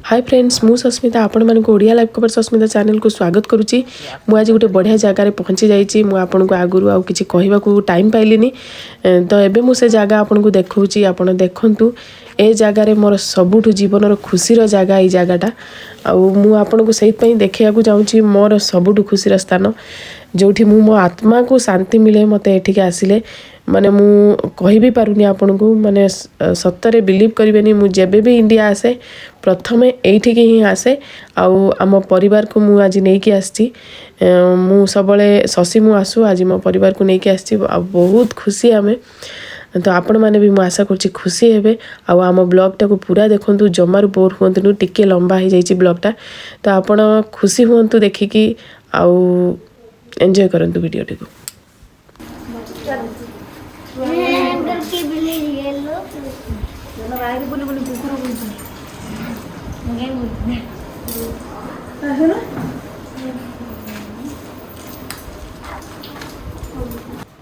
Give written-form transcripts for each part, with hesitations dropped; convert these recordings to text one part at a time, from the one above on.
Hi friends मु सस्मिता आपण मानक ओडिया लाइव खबर सस्मिता चैनल को स्वागत करुच्ची। मु आज गोटे बढ़िया जगार पहुँची जाइए। मु आपन को आगु आउ किसी कहवाक टाइम पाइलिनी तो एबे मु से जगह आपन को देखौची। आपण देखंतु ए जगार मोर सबुठु जीवन खुशीर जगह ये जगहटा आउ मु आपन को सहित पई देखिया चाहूँगी। मोर सबुठु खुशीर स्थान जोठी मु मो आत्मा को शांति मिले मते एठिके आसिले माने मु कहि भी पारुनी आपन को माने सत्तरे बिलीव करिवेनी। मु जेबे भी इंडिया आसे प्रथमे एठिके ही आसे आउ आम परिवार को मु आज नहीं कि आसी मु सबले शशि मु आसु आज मो परिवार को नहीं कि आसी बहुत खुशी आमे तो आपण माने भी मु आशा करछि खुशी हेबे। आउ आम ब्लॉगटा को पूरा देखंतु जमारु बोर हुंतु टिके लंबा हो जाइछि ब्लॉगटा तो आपण खुशी हुंतु देखिकी आउ एंजॉय करंतु वीडियोटी को।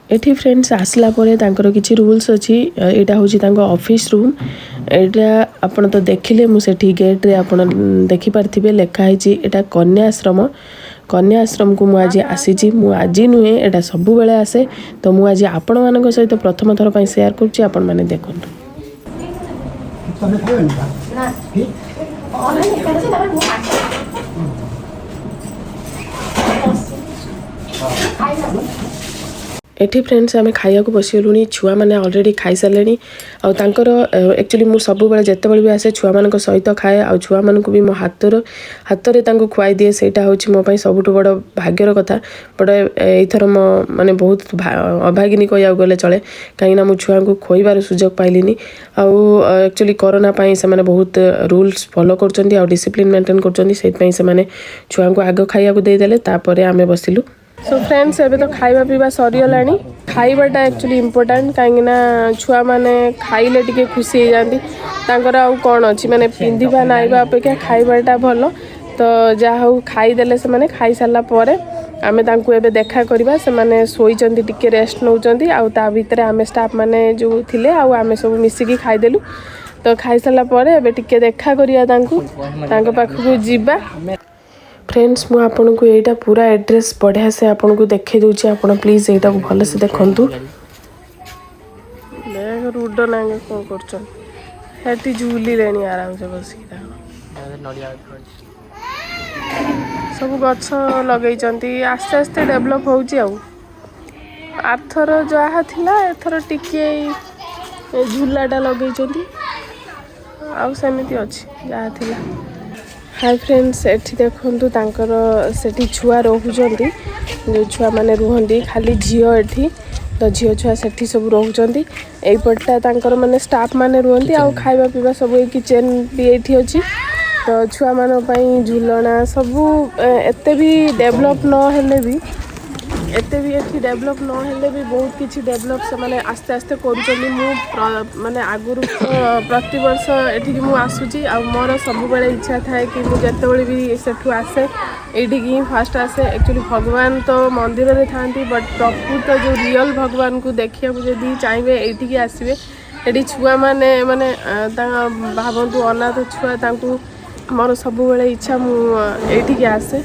एठी फ्रेंड्स आसला परे तांकर किछि रूल्स अछि। एटा होछि तांको ऑफिस रूम। एटा आपण तो देखिले मु सेठी गेट रे आपण देखि पारथिबे लेखा हिछि एटा कन्या आश्रम को मु आज आसी। मु आज नुहे एटा सबु बेले आसे तो मु आज आपण मानक सहित प्रथम थर पई शेयर करछि। आपण माने देखंतु एठी फ्रेंड्स आम खाया को बसीगलुनी। छुआ मैंने ऑलरेडी खाई सारे आउर एक्चुअली मु सब बेले जिते भी आसे छुआ मान सहित खाए आ छुआ मान भी मो हाथ में खुआई दिए। सेटा होछि मो पई सबुठ बड़ भाग्यर कथा बट एथर मो माने बहुत अभागिनी कहिया गले चले कहीं मु छुआ को खोइबार सुजोग पाइलिनी। आउ एक्चुअली कोरोना पाई से माने बहुत रूल्स फॉलो करचंदी आ डिसिप्लिन मेंटेन करचंदी सेट से माने छुआ को आग खाइया को दे देले तापरे आमे बसिलु। सो फ्रेंड्स एबे तो खाइबा पीवा सरीगलानी। खाइबाटा एक्चुअली इम्पोर्टेंट कहीं छुआ मैंने खाइले टिके खुशी हो जाती तांकर आउ कौन अच्छी माने पिंधिबा नाइबा अपेक्षा खाइबाटा भल तो जहाँ हूँ खाईदेले से माने खाई सारा पर आमे तांको एबे देखा करबा से माने सोईचंती टिके रेस्ट नौचंती आउ ता भीतर आमे स्टाफ माने जो थिले आउ आमे सब मिसिकी खाईदेलु तो खाई सारा पर एबे टिके देखा करिया तांको पाखकु जिबा। फ्रेंड्स मु आपन को एटा पूरा एड्रेस बढ़िया से आपन को देखे दूची। आपन प्लीज एटा को भले से देखंतु। देख रुड नांगे को करछन हेटी झूली लेनी आराम से बसी सब गछ लगेइचंती आस्ते आस्ते डेवलप होउची। आउ आथर जहा थिला एथर टिके झूलाटा लगेइचंती आउ सेमिति अछि जहा थिला। हाय फ्रेंड्स एठी देखंतु तांकर सेठी छुआ रहउचंती जो छुआ माने रुहंती खाली झियो एठी तो झियो छुआ सेठी सब रहउचंती। एई पट्टा तांकर माने स्टाफ माने रुहंती आउ खाइबा पीबा सब ए किचन भी एठी अछि तो छुआ मानो पई झुलना सब एते भी डेवलप न हेले भी एठी डेवलप न हेले भी बहुत किछि डेवलप से माने आस्ते आस्ते करूचंती। मु माने आगुरु प्रति वर्ष एठी मु आसुची आ मोर सब बेले इच्छा थाए कि मु जते बेले भी सेठु आसे एठी की फर्स्ट आसे। एक्चुअली भगवान तो मंदिर रे थांती बट प्रकृत जो रियल भगवान को देखिया को जदी चाइबे एठी की आसीबे। एठी छुआ माने माने ता भावंतु अनाथ छुआ तांकु मोर सब बेले इच्छा मु एठी की आसे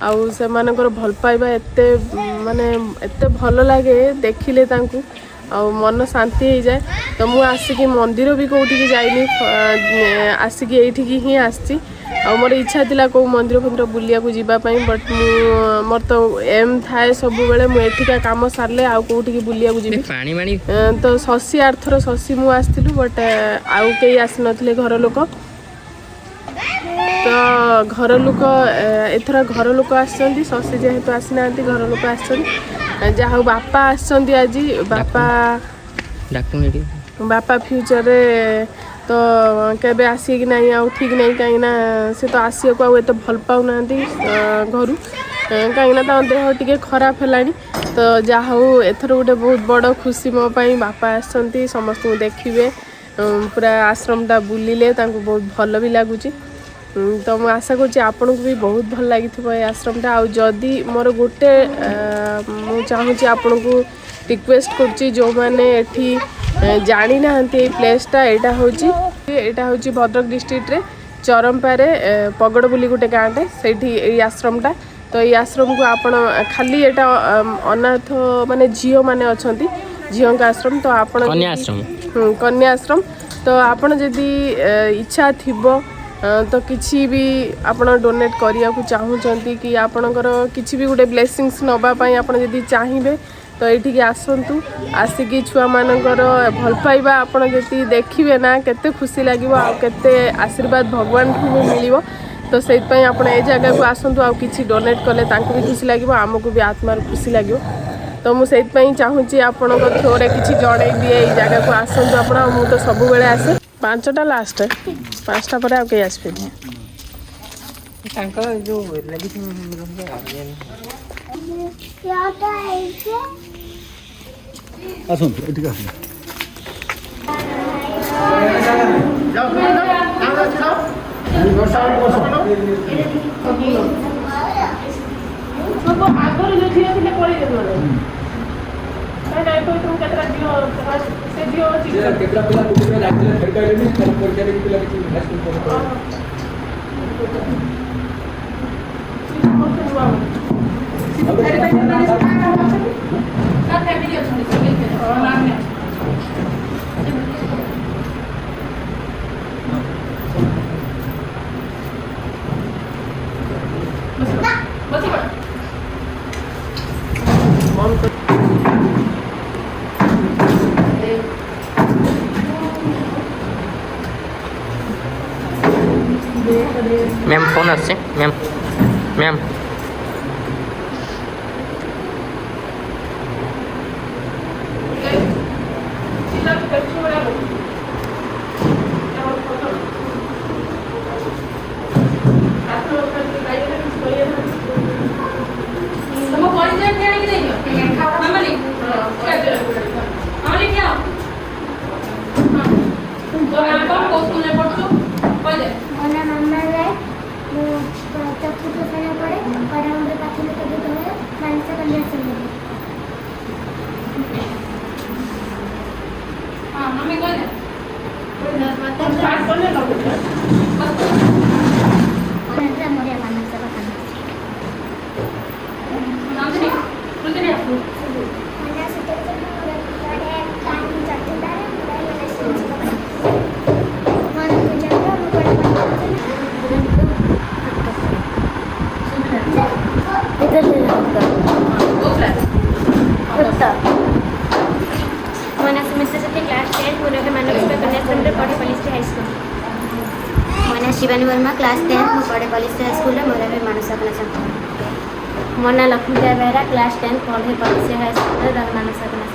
आउ से मानकर भल पाइबा एते माने एते भल लागे देखिले तांकु आउ मन शांति हो जाए। तो मु आसिकी मंदिर भी कोठी की जाइनी आसिकी एठी की ही आसी आ मोर इच्छा थिला को मंदिर फंदिर बुलिया को जीवा पई बट मोर तो एम थाए सब बेले मु एठिका काम सारले आ कोठी की बुलिया को जीवी पानी मानी तो शशि आर्थर शशि मु आस्तिलु बट आउ केही आसी नथिले घर लोक तो घर लोक एथर घर लोक आछंती शशि जेहेतु आसी नांती घर लोक आछंती जहा बापा आछंती आज बापा फ्यूचर रे तो केबे आसी कि नहीं आउ ठीक नहीं कहीं ना से तो आसी को आउ एते भल पाउ नांती घरु कहीं ना ता देह टिके खराब हेलानी तो जहा एथर गोटे बहुत बड़ खुशी मो पई बापा आछंती समस्त को देखिबे पूरा आश्रमटा बुलिले तांको बहुत भल भी लागुची। तो मुझे आशा करुँच आपन को भी बहुत भल लगी आश्रमटा आउ जदि मोर गोटे मु चाहूँगी आपन को रिक्वेस्ट करुँची जो मैंने एठी जानी ना प्लेसटा यहाँ हूँ भद्रक डिस्ट्रिक्ट रे चरमपारे पगड़ बोली गोटे गाँटे से आश्रमटा तो ये आश्रम को आपण खाली एटा अनाथ माने झील माने अच्छी झील का आश्रम तो आपण कन्या आश्रम तो आपण जदि इच्छा थिबो तो किसी भी आपण डोनेट करिया को चाहूचंती कि आपणकर किसी भी गोटे ब्लेसिंग्स नबा पई आपण जदि चाहिबे तो ये आसतु आसिकी छुआ मानकर भल पाइबा आपण जति देखिए ना केते खुशी लगे केते आशीर्वाद भगवान को भी मिलिबो तो से आपण ए जगह को आसतु आ किसी डोनेट कले तांको भी खुशी लगे आमको भी आत्मार खुशी लगे तो मुझे चाहूँगी आपण थ्रोरे किसी जड़े दिए ये जगह को आसतु आप मु तो सब बेले आसे 5टा लास्ट 5टा पर आके आसबे जो मैम फोन आसे ma'am ma'am Shivani Verma class 10 मु पढ़े पॉलिस हाई स्कूल में मोर मानसा क्लास मो ना लक्ष्मी बेहरा क्लास 10 पढ़े पॉलिस हाई स्कूल में मानसा क्लास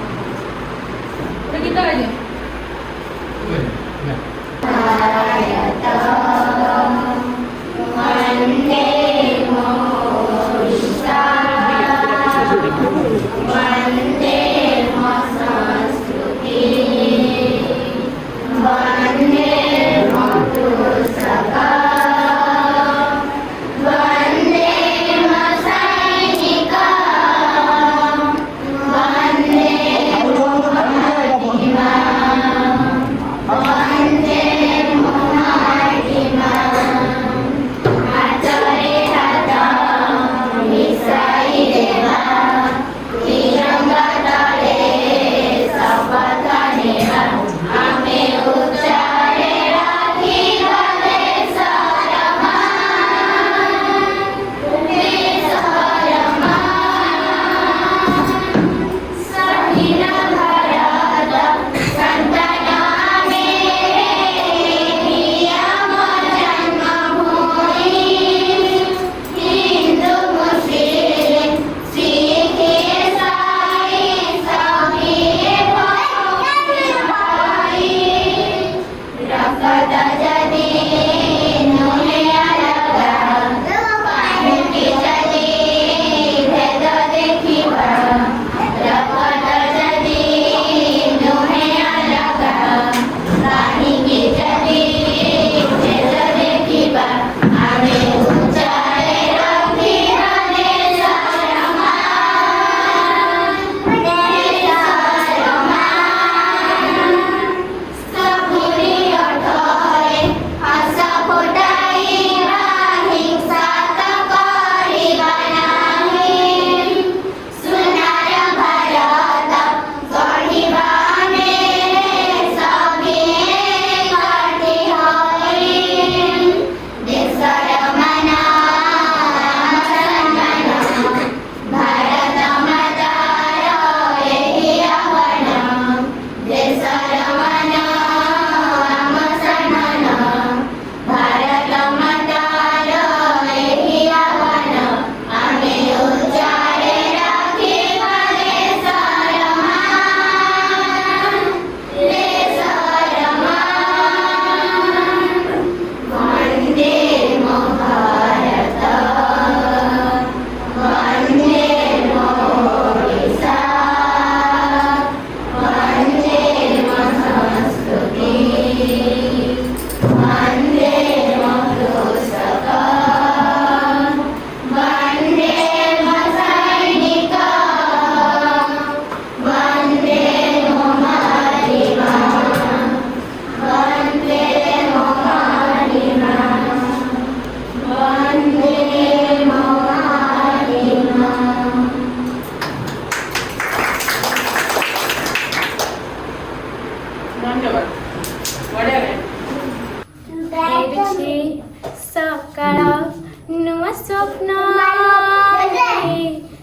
स्वप्न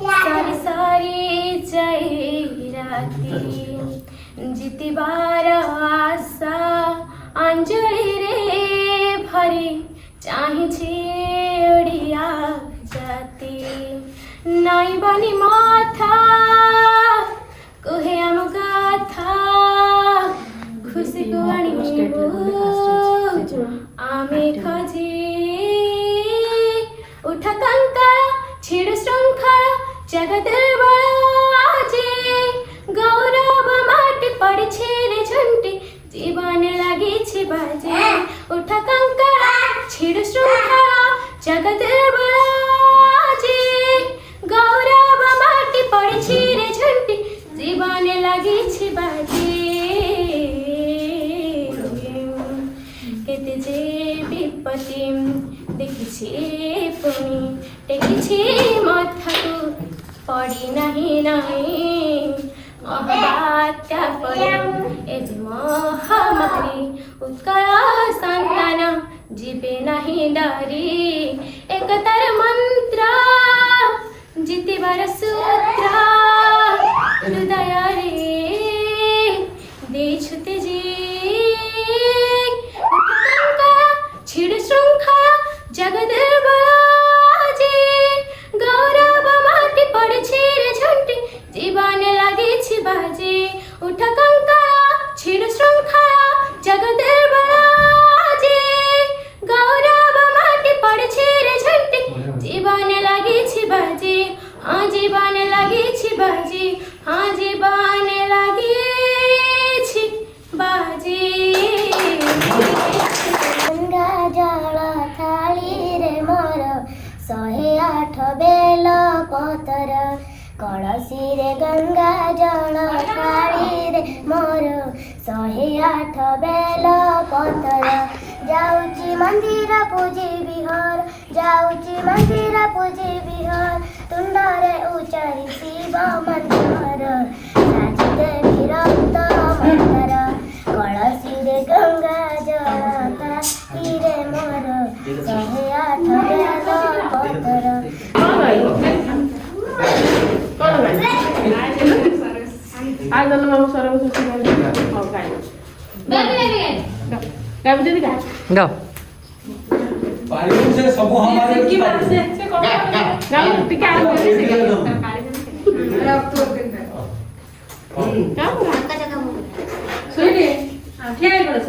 सारी सारी जाइ राती जितिबार आशा अंजलि रे भरी चाहिए ओडिया जाती नाई बनी माथा कुहे आम गाथा खुशी को आनिबो आमे खजी उठा कंकड़ छिड़ श्रृंखला जगत बड़ाजे गौरव माटी पड़छे रे झुंटी जीवन लागी छी बाजे उठा कंकड़ छिड़ श्रृंखला जगत बड़ाजे गौरव माटी पड़छे रे झुंटी जीवन लागी छी बाजे केते जे विपत्ति देखिछे पुनी टेकिछे माथाकु पड़ी नहीं नहीं महाबात्या पड़े एजे महामारी उत्कल संतान जीवे नहीं डरी एकतार मंत्र जितिबार सूत्र हृदय रे देछुते जी छिड़ श्रृंखला जगत बड़ाजे गौरव माटी पड़छे रे झुंटी जीवन लागे छी बाजे उठ कंकड़ा छिड़ श्रृंखला जगत बड़ाजे गौरव माटी पड़छे रे झुंटी जीवन लागे छी बाजे हाँ जीवन लागे छी बाजे हाँ जीवन लागे छी बाजे गंगा जल थाली रे मोर 108 बेल पतर कलसी रे गंगा जल थाली रे मोर 108 बेल पतर जाउची मंदिर पूजी बिहार जाउची मंदिर पूजी बिहार तुंडरे उचारी शिव मंत्र साची देवी रक्त मंत्र कलसी रे गंगा जल थाली रे मोर 108 बेल पतर आज मामा सरस्वती गाओ से सब हमारे की बात से गाओ टिके आ सुइले ठिया गरे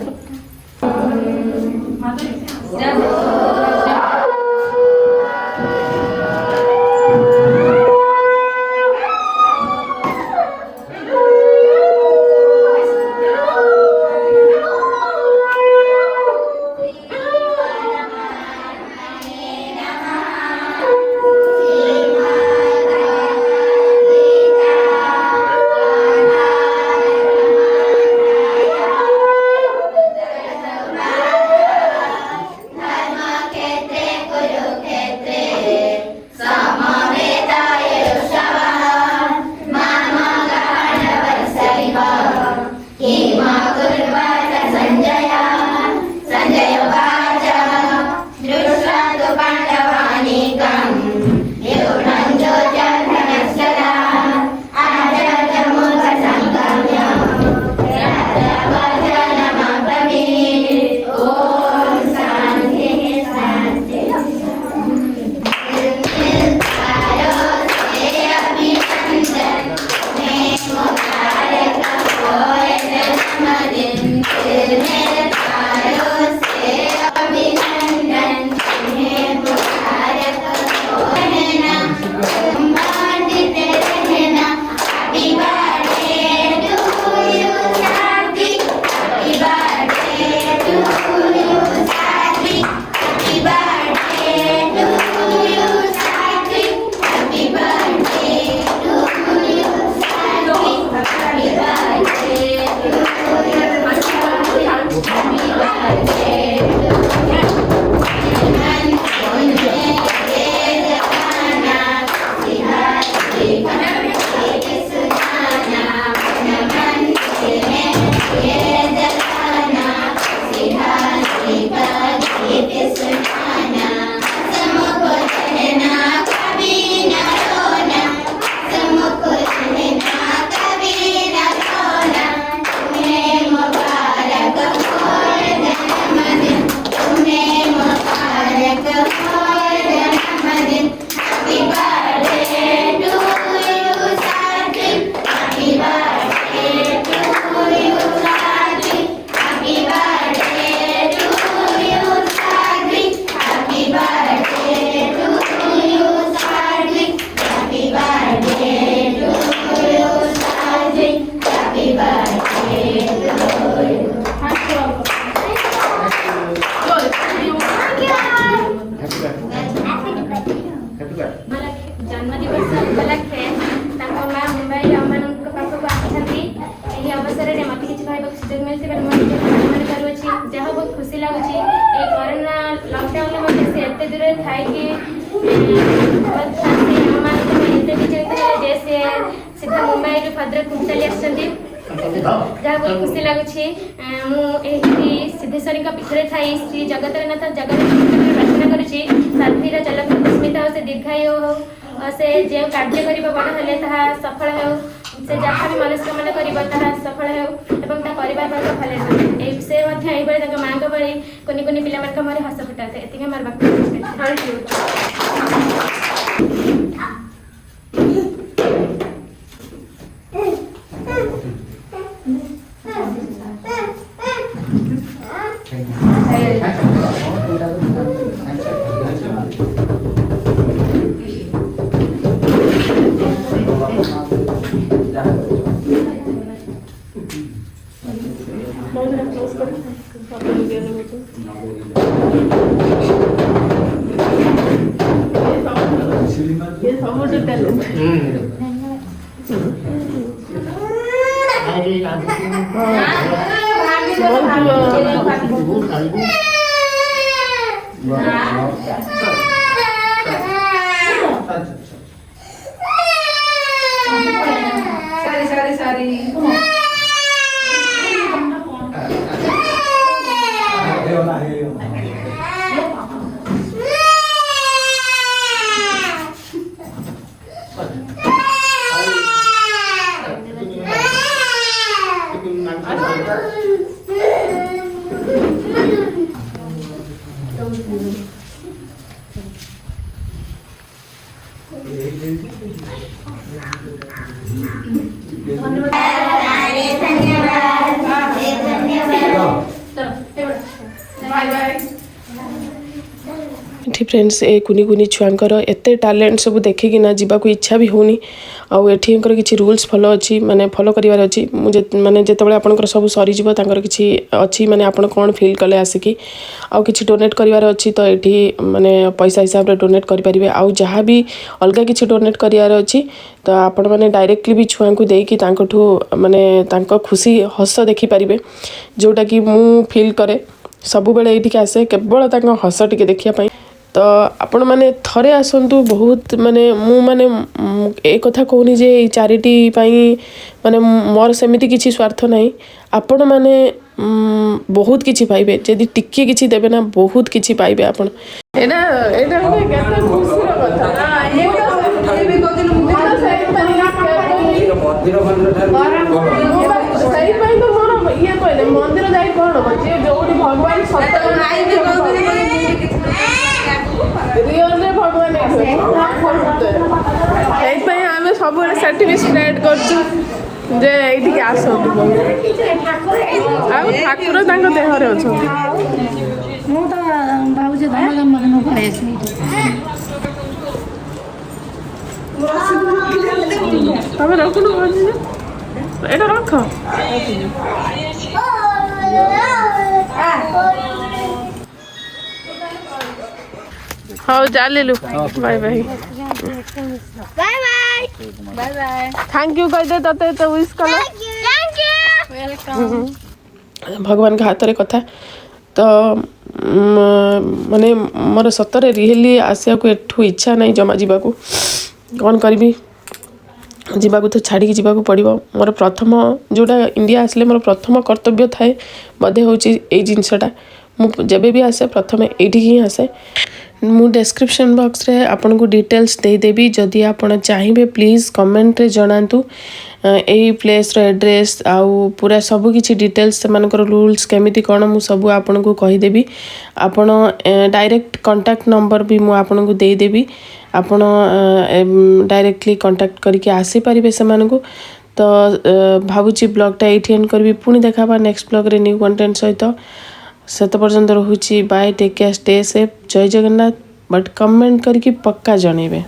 ଜନ୍ମଦିବସ ଉପଲକ୍ଷେ ତାଙ୍କ ମା ମୁମ୍ବାଇରେ ଆମମାନଙ୍କ ପାଖକୁ ଆସିଛନ୍ତି। ଏହି ଅବସରରେ ମୋତେ କିଛି କହିବାକୁ ସୁଯୋଗ ମିଳିଥିବାରୁ ମୁଁ ନିଜକୁ ସମ୍ମାନ କରୁଅଛି। ଯାହା ବହୁତ ଖୁସି ଲାଗୁଛି। ଏହି କରୋନା ଲକଡାଉନରେ ମଧ୍ୟ ସେ ଏତେ ଦୂରରେ ଥାଇକି ଆମମାନଙ୍କ ପାଇଁ ଏତେ ବିଚଳିତ ହେଲେ ଯେ ସେ ସିଧା ମୁମ୍ବାଇରୁ ଭଦ୍ରକ ଚାଲି ଆସିଛନ୍ତି। ଯାହା ବହୁତ ଖୁସି ଲାଗୁଛି। ମୁଁ ଏହି ସିଦ୍ଧେଶ୍ୱରୀଙ୍କ ପୀଠରେ ଥାଇ ଶ୍ରୀ ଜଗତରନାଥ ଜଗନ୍ନାଥଙ୍କୁ ପ୍ରାର୍ଥନା କରୁଛି ସାଧ୍ୱୀର ଜଲସ୍ମିତା ଓ ସେ ଦୀର୍ଘାୟୁ ହଉ। ସେ ଯେଉଁ କାର୍ଯ୍ୟ କରିବ ବଡ଼ ହେଲେ ତାହା ସଫଳ ହେଉ। ସେ ଯାହା ବି ମନସ୍କାମନା କରିବ ତାହା ସଫଳ ହେଉ ଏବଂ ତା ପରିବାର ବର୍ଗ ଭଲ ହେଉ। ସେ ମଧ୍ୟ ଏହିଭଳି ତାଙ୍କ ମାଆଙ୍କ ଭଳି କୁନି କୁନି ପିଲାମାନଙ୍କ ମୁହଁରେ ହସ ଫୁଟାଉଥାଏ। ଏତିକି ମୋର एठी फ्रेंड्स ए कुनी कुनी छुआंकर एते टैलेंट सब देखिकिना जीवाक इच्छा भी होनी आउ एठीकर किछि रूल्स फॉलो अछि माने फॉलो करिवार अछि माने जेतेबेले आपनकर सब सरी जीव तांकर किछि अछि माने आपन कोन फील कले आसिकी आउ किछि डोनेट करिवार अछि तो एठी माने पैसा हिसाब रे डोनेट करि परिबे आउ जहाँ भी अलगा किछि डोनेट करिवार अछि तो आपण माने डायरेक्टली भी छुआंकु देकी तांकठू माने तांको खुशी हस देखि परिबे जोटा कि मु फील करे सब बेले एठी आसे केवल तांको हस टिके देखिया पई तो आपण माने थरे आसंतु बहुत माने मु माने ए कथा कहूनी जे चैरिटी पाई माने मोर सेमिति किछि स्वार्थ नाही आपण माने बहुत किछि पाइबे जदि टिके किछि देबे ना बहुत किछि पाइबे आपण एना एना केते खुशीर कथा मंदिर जाई कोन जे जोडी भगवान सत्य रियल भगवान आम सब सेठी भी स्प्रेड कर जे आस ठाकुर देहरे अच्छा तब रख एटा रख हाँ चलिलु bye bye bye bye bye bye thank you कहते तते तो विश कला थैंक यू वेलकम भगवान के हाथ रे कथा तो माने मोर सतरे रियली आसिया को एठू इच्छा नहीं जमा जीवा को कौन करी जीवा तो छाड़ी जीवा पड़ो मोर प्रथम जोड़ा इंडिया आसले मोर प्रथम कर्तव्य थाए बधे हूँ ये जिनसटा मुझे भी आसे प्रथम ये ही आसे मु डिस्क्रिप्शन बॉक्स रे आपन को डिटेल्स दे देबी जदि आपन चाहिए प्लीज कमेंट रे जणातु एई प्लेस रो एड्रेस आउ पूरा सब किछि डिटेल्स से मानकर रूल्स केमिति कोन मु सब आपन को कहि देबी आपन डायरेक्ट कांटेक्ट नंबर भी मु आपन को दे देबी आपन डायरेक्टली कांटेक्ट करके आसी परिबे से मान को तो भाबुची ब्लॉग टा एठी एंड करबी पुनी देखाबा नेक्स्ट ब्लॉग रे न्यू कंटेंट सहित सेत पर्यंत रहुची bye take care stay safe जय जगन्नाथ बट कमेंट करके पक्का जणेबे।